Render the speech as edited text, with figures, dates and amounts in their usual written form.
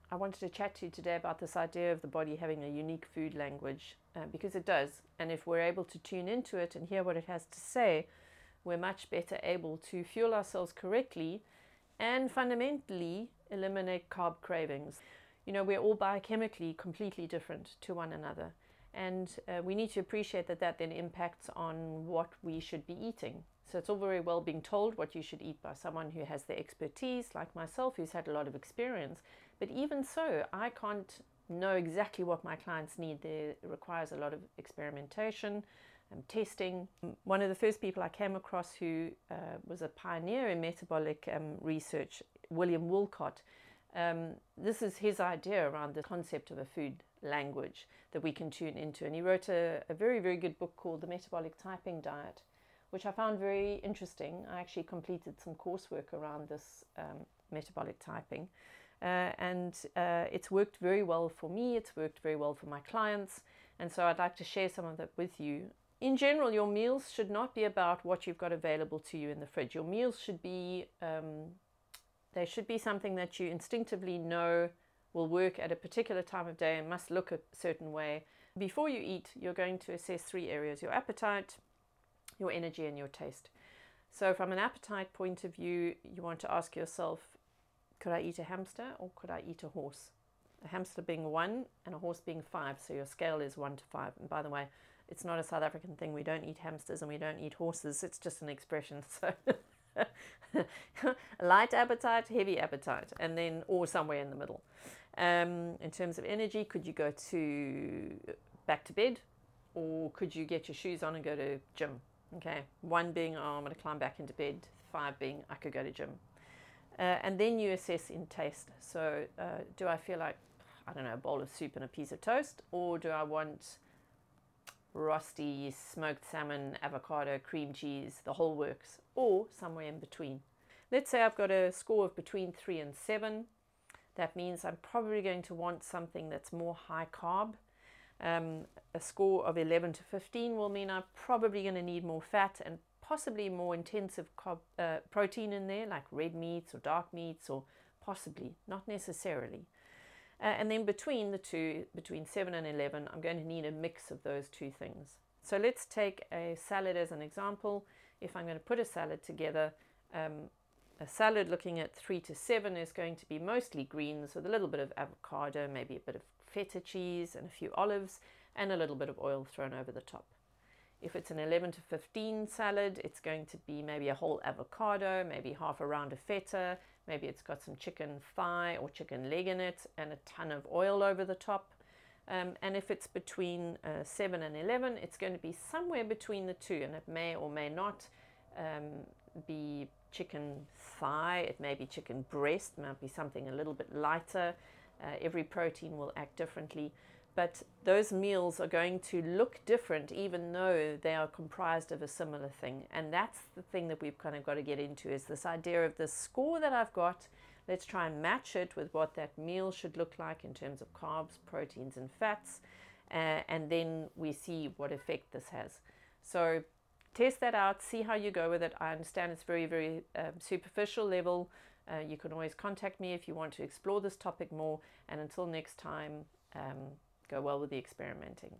I wanted to chat to you today about this idea of the body having a unique food language, because it does. And if we're able to tune into it and hear what it has to say, we're much better able to fuel ourselves correctly and fundamentally eliminate carb cravings. You know, we're all biochemically completely different to one another. And we need to appreciate that that then impacts on what we should be eating. So it's all very well being told what you should eat by someone who has the expertise, like myself, who's had a lot of experience. But even so, I can't know exactly what my clients need. There requires a lot of experimentation and testing. One of the first people I came across who was a pioneer in metabolic research, William Wolcott, this is his idea around the concept of a food language that we can tune into. And he wrote a very, very good book called The Metabolic Typing Diet, which I found very interesting. I actually completed some coursework around this metabolic typing. And it's worked very well for me. It's worked very well for my clients. And so I'd like to share some of that with you. In general, your meals should not be about what you've got available to you in the fridge. Your meals should be, they should be something that you instinctively know will work at a particular time of day and must look a certain way. Before you eat, you're going to assess three areas: your appetite, your energy, and your taste. So from an appetite point of view, you want to ask yourself, could I eat a hamster or could I eat a horse? A hamster being 1 and a horse being 5. So your scale is 1 to 5. And by the way, it's not a South African thing. We don't eat hamsters and we don't eat horses. It's just an expression. So light appetite, heavy appetite, and then or somewhere in the middle. In terms of energy, could you go back to bed, or could you get your shoes on and go to gym? Okay, 1 being, oh, I'm going to climb back into bed. 5 being, I could go to gym. And then you assess in taste. So do I feel like, I don't know, a bowl of soup and a piece of toast, or do I want rusty smoked salmon, avocado, cream cheese, the whole works, or somewhere in between? Let's say I've got a score of between 3 and 7. That means I'm probably going to want something that's more high carb. A score of 11 to 15 will mean I'm probably going to need more fat and possibly more intensive protein in there, like red meats or dark meats, or possibly, not necessarily. And then between the two, between 7 and 11, I'm going to need a mix of those two things. So let's take a salad as an example. If I'm going to put a salad together, a salad looking at 3 to 7 is going to be mostly greens with a little bit of avocado, maybe a bit of feta cheese and a few olives, and a little bit of oil thrown over the top. If it's an 11 to 15 salad, it's going to be maybe a whole avocado, maybe half a round of feta, maybe it's got some chicken thigh or chicken leg in it, and a ton of oil over the top. And if it's between 7 and 11, it's going to be somewhere between the two, and it may or may not be chicken thigh, it may be chicken breast, it might be something a little bit lighter. Every protein will act differently. But those meals are going to look different even though they are comprised of a similar thing. And that's the thing that we've kind of got to get into, is this idea of the score that I've got. Let's try and match it with what that meal should look like in terms of carbs, proteins, and fats. And then we see what effect this has. So test that out, see how you go with it. I understand it's very, very superficial level. You can always contact me if you want to explore this topic more. And until next time, go well with the experimenting.